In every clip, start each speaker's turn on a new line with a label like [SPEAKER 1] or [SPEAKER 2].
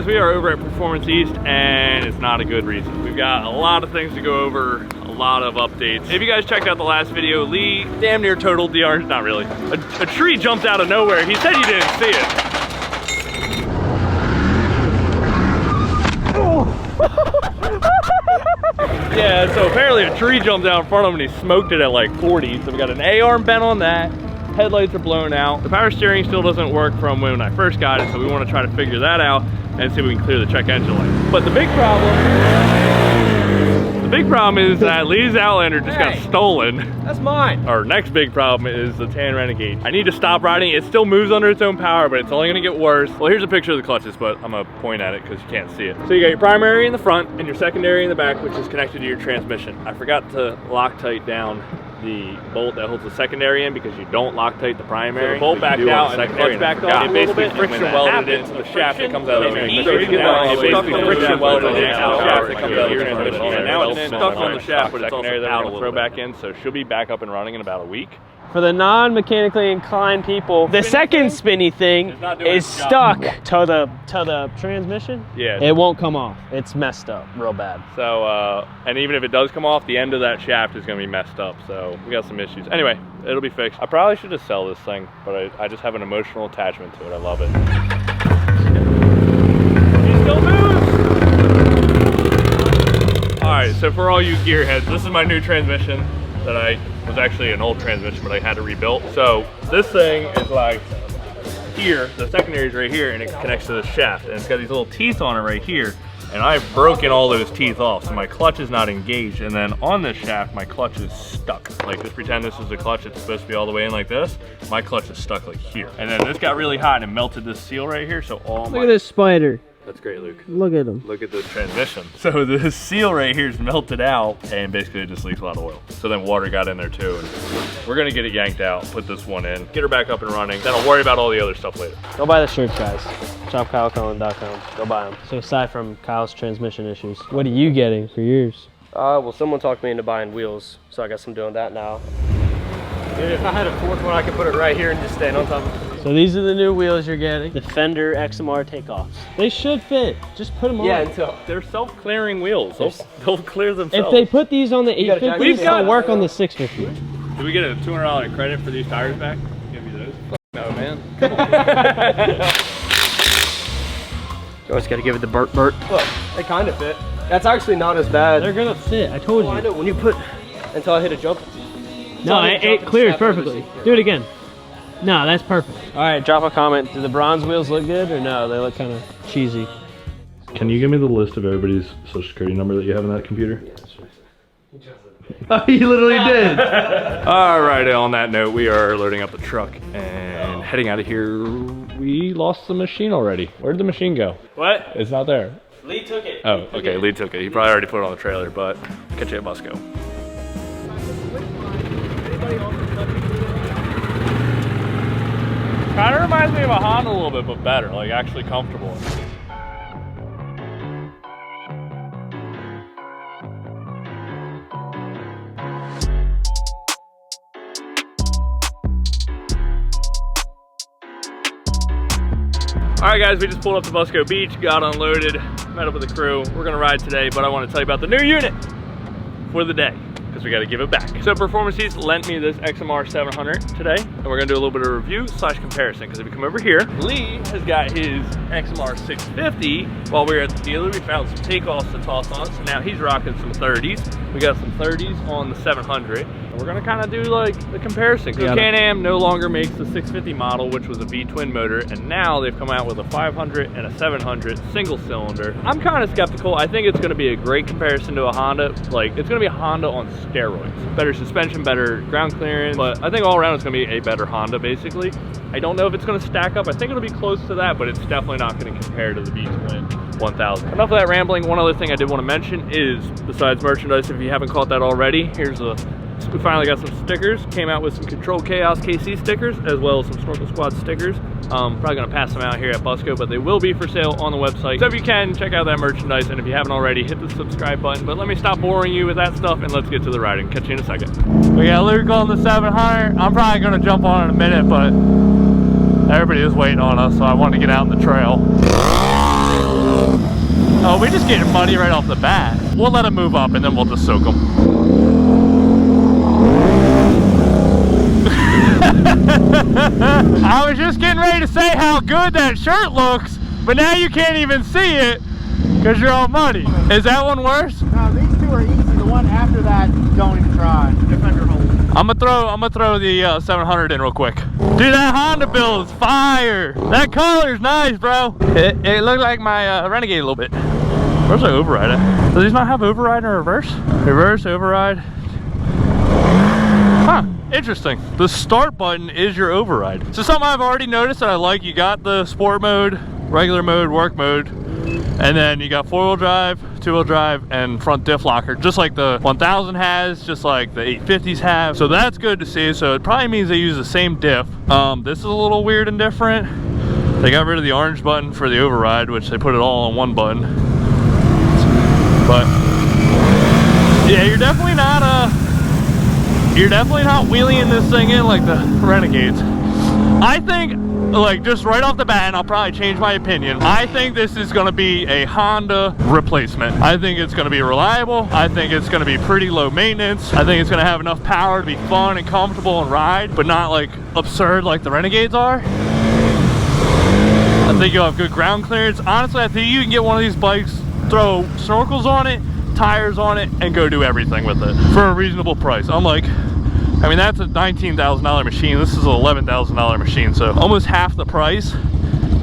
[SPEAKER 1] guys, we are over at Performance East, and it's not a good reason. We've got a lot of things to go over, a lot of updates. If you guys checked out the last video, Lee damn near totaled the orange, not really. A tree jumped out of nowhere. He said you didn't see it. Yeah, so apparently a tree jumped out in front of him and he smoked it at like 40. So we got an A-arm bent on that. Headlights are blown out. The power steering still doesn't work from when I first got it, so we want to try to figure that out and see if we can clear the check engine light. But the big problem is that Lee's Outlander just got stolen.
[SPEAKER 2] That's mine.
[SPEAKER 1] Our next big problem is the tan Renegade. I need to stop riding. It still moves under its own power, but it's only gonna get worse. Well, here's a picture of the clutches, but I'm gonna point at it because you can't see it. So you got your primary in the front and your secondary in the back, which is connected to your transmission. I forgot to Loctite down the bolt that holds the secondary in because you don't Loctite the primary. So the bolt backed out and the clutch backed off. It basically friction welded into the shaft that comes out of the transmission. It basically friction welded into the shaft that comes out of the transmission. And now it's stuck on the shaft, but it's also out a little bit. Throw back in, so she'll be back up and running in about a week.
[SPEAKER 2] For the non-mechanically inclined people, the second spinny thing is stuck to the transmission.
[SPEAKER 1] Yeah.
[SPEAKER 2] It won't come off. It's messed up real bad.
[SPEAKER 1] So, and even if it does come off, the end of that shaft is going to be messed up. So we got some issues. Anyway, it'll be fixed. I probably should just sell this thing, but I just have an emotional attachment to it. I love it. He still moves. All right, so for all you gearheads, this is my new transmission that was actually an old transmission, but I had to rebuild. So this thing is like here, the secondary is right here, and it connects to the shaft, and it's got these little teeth on it right here, and I've broken all those teeth off, so my clutch is not engaged, and then on this shaft, my clutch is stuck. Like, just pretend this is the clutch, it's supposed to be all the way in like this, my clutch is stuck like here. And then this got really hot and it melted this seal right here, so all
[SPEAKER 2] Look at this spider.
[SPEAKER 1] That's great, Luke.
[SPEAKER 2] Look at him.
[SPEAKER 1] Look at this transmission. So this seal right here is melted out and basically it just leaks a lot of oil. So then water got in there too. And we're gonna get it yanked out, put this one in, get her back up and running. Then I'll worry about all the other stuff later.
[SPEAKER 2] Go buy the shirts, guys. Shop kylecullen.com. Go buy them. So aside from Kyle's transmission issues, what are you getting for yours?
[SPEAKER 3] Well, someone talked me into buying wheels, so I guess I'm doing that now. Dude, if I had a fourth one, I could put it right here and just stand on top of it.
[SPEAKER 2] So these are the new wheels you're getting. The Fender XMR takeoffs. They should fit. Just put them on.
[SPEAKER 1] Yeah, until they're self-clearing wheels. They'll clear themselves.
[SPEAKER 2] If they put these on the 850, they'll work on the 650.
[SPEAKER 1] Did we get a $200 credit for these tires back? Give me those. No, man.
[SPEAKER 3] You always got to give it the Burt. Look, they kind of fit. That's actually not as bad.
[SPEAKER 2] They're gonna fit. I told you.
[SPEAKER 3] I know. When you put until I hit a jump.
[SPEAKER 2] No, it clears perfectly. Do it again. No, that's perfect. All right, drop a comment. Do the bronze wheels look good or no? They look kind of cheesy.
[SPEAKER 4] Can you give me the list of everybody's social security number that you have in that computer? Oh, you literally did.
[SPEAKER 1] All right, on that note, we are loading up the truck and heading out of here. We lost the machine already. Where'd the machine go?
[SPEAKER 2] What?
[SPEAKER 1] It's not there.
[SPEAKER 2] Lee took it.
[SPEAKER 1] Oh, okay, Lee took it. He probably already put it on the trailer, but catch you at Busco. Kind of reminds me of a Honda a little bit, but better, like actually comfortable. All right, guys, we just pulled up to Busco Beach, got unloaded, met up with the crew. We're gonna ride today, but I want to tell you about the new unit for the day, because we got to give it back. So Performance East lent me this XMR 700 today, and we're gonna do a little bit of review / comparison, because if you come over here, Lee has got his XMR 650. While we were at the dealer, we found some takeoffs to toss on, so now he's rocking some 30s. We got some 30s on the 700, and we're gonna kind of do like the comparison, because Can-Am no longer makes the 650 model, which was a V-twin motor, and now they've come out with a 500 and a 700 single cylinder. I'm kind of skeptical. I think it's gonna be a great comparison to a Honda. Like, it's gonna be a Honda on steroids. Better suspension, better ground clearance, but I think all around it's gonna be a better Honda, basically. I don't know if it's gonna stack up. I think it'll be close to that, but it's definitely not gonna compare to the V-twin 1000. Enough of that rambling. One other thing I did want to mention is, besides merchandise, if you haven't caught that already, we finally got some stickers. Came out with some Control Chaos KC stickers, as well as some Snorkel Squad stickers. Probably gonna pass them out here at Busco, but they will be for sale on the website. So if you can, check out that merchandise, and if you haven't already, hit the subscribe button. But let me stop boring you with that stuff, and let's get to the riding. Catch you in a second. We got Luke on the 700. I'm probably gonna jump on in a minute, but everybody is waiting on us, so I want to get out in the trail. Oh, we just getting muddy right off the bat. We'll let them move up and then we'll just soak them. I was just getting ready to say how good that shirt looks, but now you can't even see it because you're all muddy. Is that one worse?
[SPEAKER 5] No, these two are easy. The one after that, don't even try. Defender hold.
[SPEAKER 1] I'm gonna throw the 700 in real quick. Dude, that Honda build is fire. That color's nice, bro. It looked like my Renegade a little bit. Where's the override at? Does these not have override and reverse? Reverse, override. Huh, interesting. The start button is your override. So something I've already noticed that I like, you got the sport mode, regular mode, work mode, and then you got 4-wheel drive, 2-wheel drive, and front diff locker, just like the 1000 has, just like the 850s have. So that's good to see. So it probably means they use the same diff. This is a little weird and different. They got rid of the orange button for the override, which they put it all on one button. But yeah, you're definitely not wheeling this thing in like the Renegades. I think, like, just right off the bat, and I'll probably change my opinion, I think this is going to be a Honda replacement. I think it's going to be reliable. I think it's going to be pretty low maintenance. I think it's going to have enough power to be fun and comfortable and ride, but not like absurd like the Renegades are. I think you'll have good ground clearance. Honestly, I think you can get one of these bikes, throw snorkels on it, tires on it, and go do everything with it for a reasonable price. I mean, that's a $19,000 machine. This is an $11,000 machine, so almost half the price.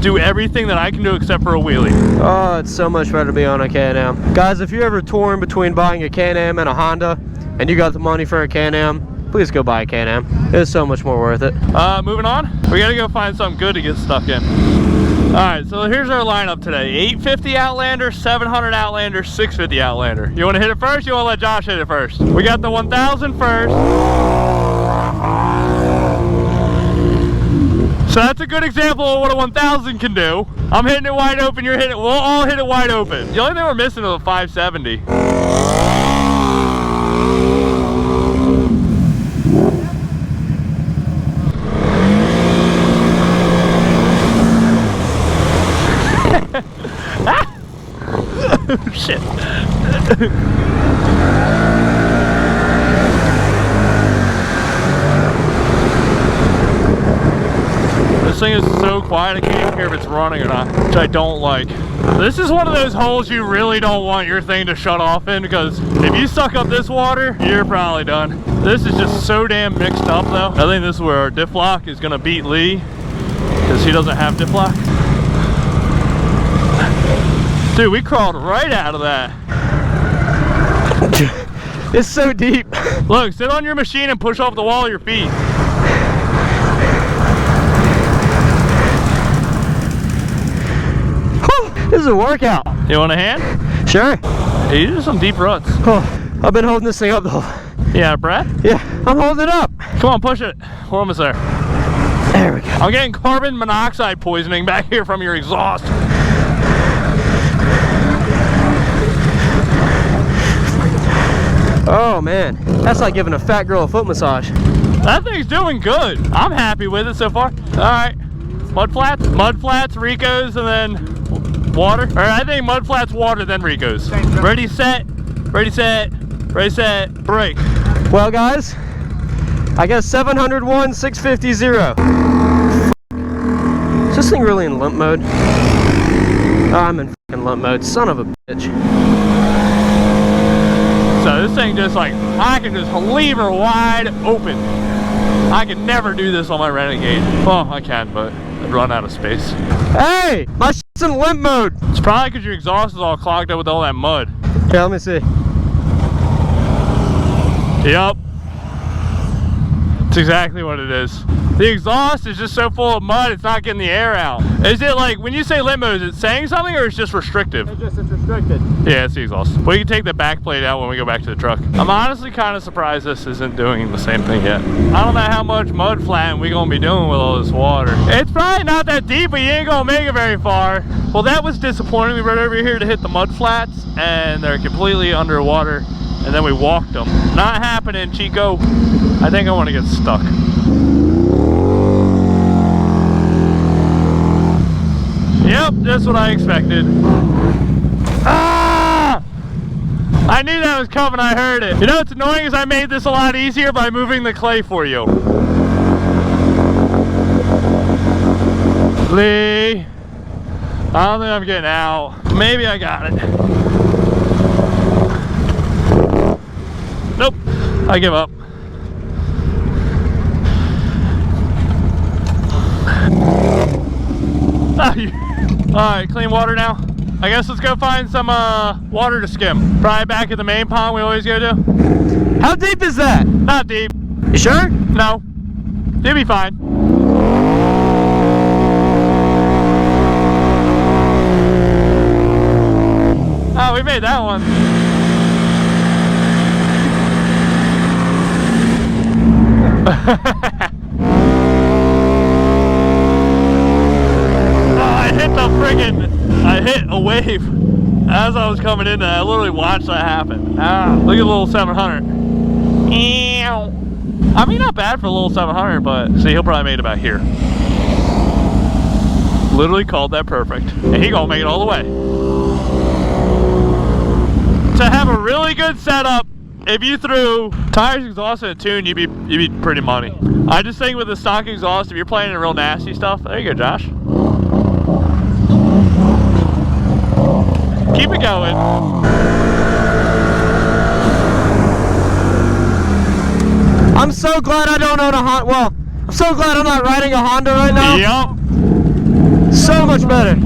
[SPEAKER 1] Do everything that I can do except for a wheelie.
[SPEAKER 3] Oh, it's so much better to be on a Can-Am. Guys, if you're ever torn between buying a Can-Am and a Honda, and you got the money for a Can-Am, please go buy a Can-Am. It's so much more worth it.
[SPEAKER 1] Moving on. We gotta go find something good to get stuck in. Alright, so here's our lineup today. 850 Outlander, 700 Outlander, 650 Outlander. You wanna hit it first? You wanna let Josh hit it first? We got the 1000 first. So that's a good example of what a 1000 can do. I'm hitting it wide open, you're hitting it, we'll all hit it wide open. The only thing we're missing is a 570. Shit. This thing is so quiet I can't even hear if it's running or not, which I don't like. This is one of those holes you really don't want your thing to shut off in, because if you suck up this water, you're probably done. This is just so damn mixed up though. I think this is where our diff lock is gonna beat Lee, because he doesn't have diff lock. Dude, we crawled right out of that.
[SPEAKER 3] It's so deep.
[SPEAKER 1] Look, sit on your machine and push off the wall of your feet.
[SPEAKER 3] This is a workout.
[SPEAKER 1] You want a hand?
[SPEAKER 3] Sure.
[SPEAKER 1] Yeah, you do some deep ruts.
[SPEAKER 3] Oh, I've been holding this thing up the whole...
[SPEAKER 1] Yeah, breath?
[SPEAKER 3] Yeah, I'm holding it up.
[SPEAKER 1] Come on, push it. We're almost there.
[SPEAKER 3] There we go.
[SPEAKER 1] I'm getting carbon monoxide poisoning back here from your exhaust.
[SPEAKER 3] Oh man, that's like giving a fat girl a foot massage.
[SPEAKER 1] That thing's doing good. I'm happy with it so far. All right, mud flats, Ricos, and then water. All right, I think mud flats, water, then Ricos. Ready, set, ready, set, ready, set, break.
[SPEAKER 3] Well guys, I got 701, 650, 0. Is this thing really in limp mode? Oh, I'm in fucking limp mode, son of a bitch.
[SPEAKER 1] So this thing just like, I can just leave her wide open. I can never do this on my Renegade. Well, I can, but I'd run out of space.
[SPEAKER 3] Hey, my shit's in limp mode.
[SPEAKER 1] It's probably because your exhaust is all clogged up with all that mud.
[SPEAKER 3] Yeah, let me see.
[SPEAKER 1] Yep. That's exactly what it is. The exhaust is just so full of mud, it's not getting the air out. Is it like, when you say limp mode, is it saying something or is it just restrictive?
[SPEAKER 3] It's restricted.
[SPEAKER 1] Yeah, it's the exhaust. We can take the back plate out when we go back to the truck. I'm honestly kind of surprised this isn't doing the same thing yet. I don't know how much mud flatting we gonna be doing with all this water. It's probably not that deep, but you ain't gonna make it very far. Well, that was disappointing. We rode over here to hit the mud flats and they're completely underwater. And then we walked them. Not happening, Chico. I think I want to get stuck. Yep, Yep, just what I expected. Ah! I knew that was coming, I heard it. You know what's annoying is I made this a lot easier by moving the clay for you. Lee, I don't think I'm getting out. Maybe I got it. Nope, I give up. Alright, clean water now. I guess let's go find some water to skim. Probably back at the main pond we always go to.
[SPEAKER 3] How deep is that?
[SPEAKER 1] Not deep.
[SPEAKER 3] You sure?
[SPEAKER 1] No. You'll be fine. Oh, we made that one. I hit a wave as I was coming in there. I literally watched that happen. Ah, look at the little 700. I mean, not bad for a little 700, but see, he'll probably make it about here. Literally called that perfect. And he gonna make it all the way. To have a really good setup, if you threw tires, exhaust, and a tune, you'd be pretty money. I just think with the stock exhaust, if you're playing in real nasty stuff, there you go, Josh. Keep it going.
[SPEAKER 3] I'm so glad I don't own a Honda. Well, I'm so glad I'm not riding a Honda right now.
[SPEAKER 1] Yup.
[SPEAKER 3] So much better.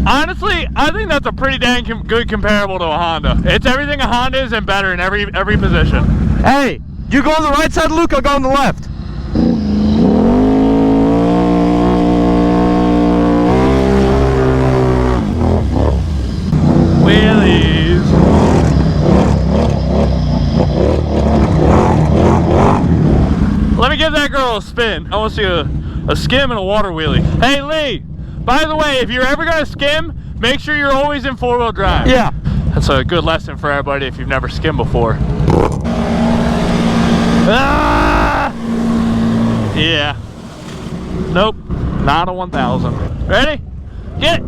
[SPEAKER 1] Honestly, I think that's a pretty dang good comparable to a Honda. It's everything a Honda is and better in every position.
[SPEAKER 3] Hey, you go on the right side, Luke, I'll go on the left.
[SPEAKER 1] Wheelies. Let me give that girl a spin. I want to see a skim and a water wheelie. Hey Lee, by the way, if you're ever gonna skim, make sure you're always in 4-wheel drive.
[SPEAKER 3] Yeah.
[SPEAKER 1] That's a good lesson for everybody if you've never skimmed before. Ah! Yeah. Nope. Not a 1000. Ready? Get it.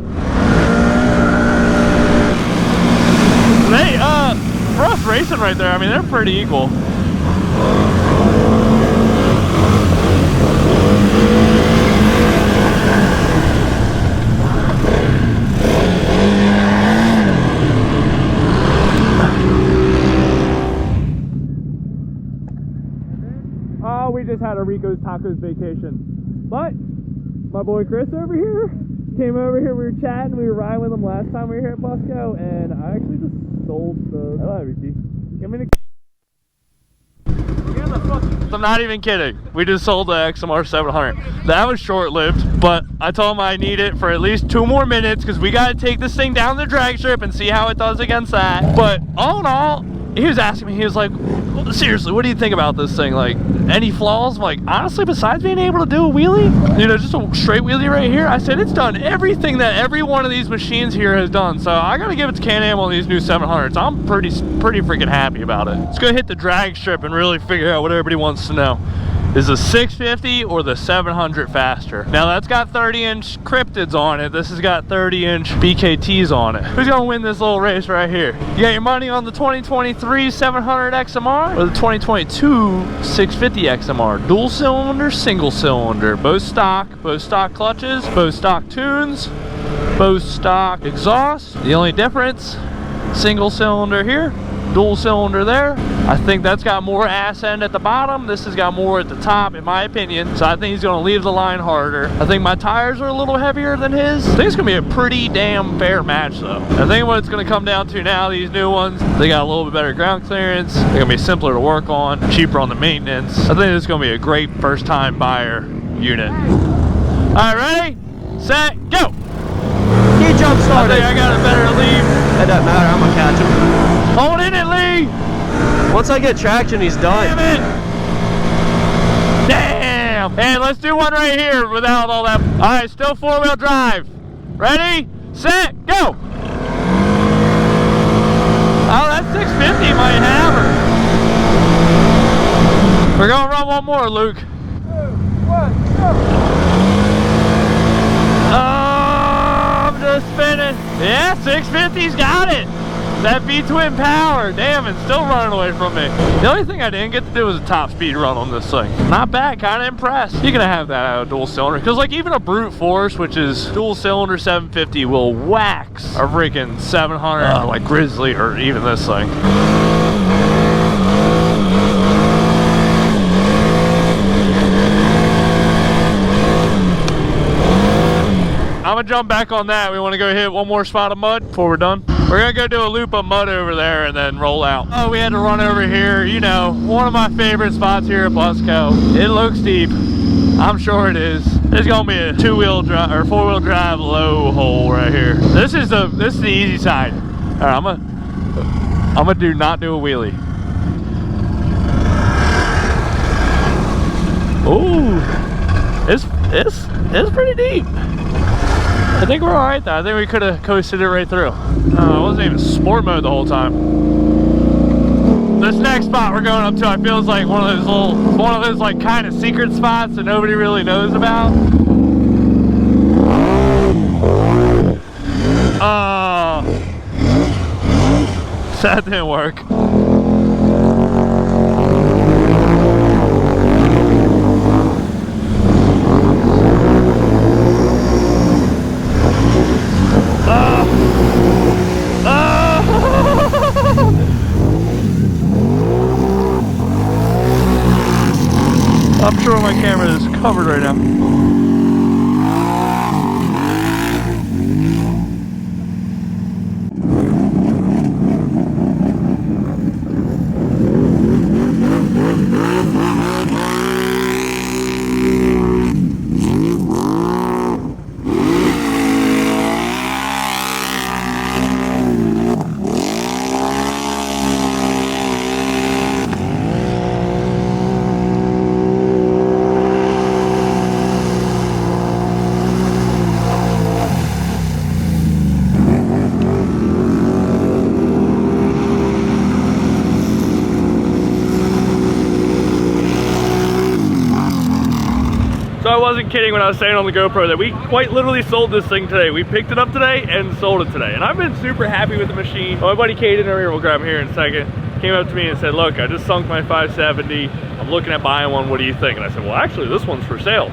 [SPEAKER 1] Hey, for us racing right there, I mean, they're pretty equal. Oh, we just had a Rico's Tacos vacation. But my boy Chris over here came over here, we were chatting, we were riding with him last time we were here at Busco, and I actually just sold the... Hello, RBT. Give me the key. I'm not even kidding. We just sold the XMR 700. That was short-lived, but I told him I need it for at least 2 more minutes because we got to take this thing down the drag strip and see how it does against that. But all in all, he was asking me, he was like, seriously, what do you think about this thing? Like, any flaws? I'm like, honestly, besides being able to do a wheelie, you know, just a straight wheelie right here, I said it's done everything that every one of these machines here has done. So I gotta give it to Can-Am on these new 700s. I'm pretty freaking happy about it. Let's go hit the drag strip and really figure out what everybody wants to know. Is the 650 or the 700 faster? Now that's got 30-inch cryptids on it. This has got 30-inch BKTs on it. Who's gonna win this little race right here? You got your money on the 2023 700 XMR or the 2022 650 XMR? Dual cylinder, single cylinder, both stock clutches, both stock tunes, both stock exhaust. The only difference, single cylinder here, dual cylinder there. I think that's got more ass end at the bottom. This has got more at the top, in my opinion. So I think he's gonna leave the line harder. I think my tires are a little heavier than his. I think it's gonna be a pretty damn fair match though. I think what it's gonna come down to now, these new ones, they got a little bit better ground clearance. They're gonna be simpler to work on, cheaper on the maintenance. I think it's gonna be a great first time buyer unit. All right, ready, set, go.
[SPEAKER 3] He jump started.
[SPEAKER 1] I think I got a better lead.
[SPEAKER 3] It doesn't matter, I'm gonna catch him.
[SPEAKER 1] Hold in it, Lee.
[SPEAKER 3] Once I get traction, he's done.
[SPEAKER 1] Damn it! Damn! Hey, let's do one right here without all that. All right, still 4-wheel drive. Ready, set, go! Oh, that 650 might have her. We're gonna run one more, Luke. 2, 1, go! I'm just 650's got it. That V-twin power. Damn, it's still running away from me. The only thing I didn't get to do was a top speed run on this thing. Not bad, kind of impressed. You're gonna have that out of dual cylinder. Because like even a brute force, which is dual cylinder 750, will wax a freaking 700 like Grizzly or even this thing. I'm gonna jump back on that. We wanna go hit one more spot of mud before we're done. We're gonna go do a loop of mud over there and then roll out. Oh, we had to run over here. You know, one of my favorite spots here at Busco. It looks deep. I'm sure it is. There's gonna be a two-wheel drive or four-wheel drive low hole right here. This is the easy side. All right, I'm gonna not do a wheelie. Ooh, it's pretty deep. I think we're all right though. I think we could have coasted it right through. It wasn't even sport mode the whole time. This next spot we're going up to, I feels like one of those like kind of secret spots that nobody really knows about. Oh, that didn't work. I'm sure my camera is covered right now. So I wasn't kidding when I was saying on the GoPro that we quite literally sold this thing today. We picked it up today and sold it today. And I've been super happy with the machine. My buddy Caden over here, we'll grab him here in a second, came up to me and said, look, I just sunk my 570. I'm looking at buying one. What do you think? And I said, well, actually, this one's for sale.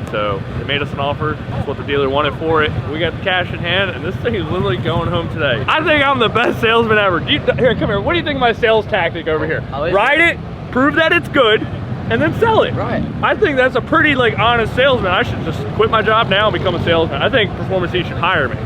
[SPEAKER 1] So they made us an offer. That's what the dealer wanted for it. We got the cash in hand, and this thing is literally going home today. I think I'm the best salesman ever. Here, come here. What do you think of my sales tactic over here? Ride it, prove that it's good, and then sell it. Right. I think that's a pretty like honest salesman. I should just quit my job now and become a salesman. I think Performance Heat should hire me.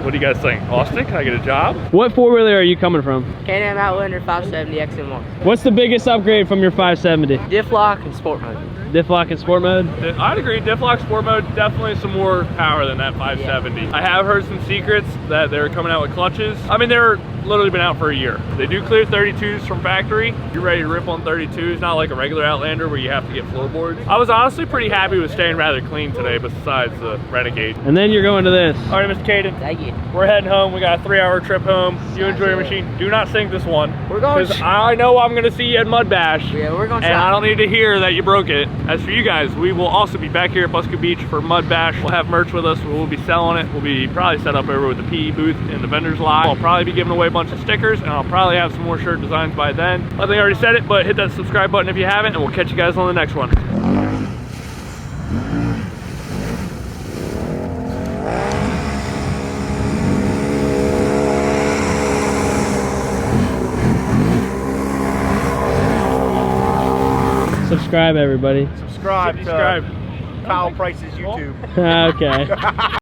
[SPEAKER 1] What do you guys think? Austin, can I get a job?
[SPEAKER 2] What four-wheeler are you coming from?
[SPEAKER 6] Can-Am Outlander 570 XMR.
[SPEAKER 2] What's the biggest upgrade from your 570?
[SPEAKER 6] Diff lock and sport mode.
[SPEAKER 2] Diff lock and sport mode?
[SPEAKER 1] I'd agree. Diff lock sport mode, definitely some more power than that 570. Yeah. I have heard some secrets that they're coming out with clutches. I mean, they're literally been out for a year. They do clear 32s from factory. You're ready to rip on 32s, not like a regular Outlander where you have to get floorboards. I was honestly pretty happy with staying rather clean today besides the Renegade.
[SPEAKER 2] And then you're going to this.
[SPEAKER 1] All right, Mr. Caden.
[SPEAKER 6] Thank you.
[SPEAKER 1] We're heading home. We got a 3-hour trip home. You enjoy your machine. Do not sink this one.
[SPEAKER 6] We're going.
[SPEAKER 1] Because I know I'm going to see you at Mud Bash.
[SPEAKER 6] Yeah, we're going.
[SPEAKER 1] And I don't need to hear that you broke it. As for you guys, we will also be back here at Busco Beach for Mud Bash. We'll have merch with us. We'll be selling it. We'll be probably set up over with the PE booth in the vendor's lot. I'll probably be giving away a bunch of stickers, and I'll probably have some more shirt designs by then. I think I already said it, but hit that subscribe button if you haven't, and we'll catch you guys on the next one.
[SPEAKER 2] Subscribe, everybody.
[SPEAKER 5] Subscribe to Kyle Price's YouTube.
[SPEAKER 2] Okay.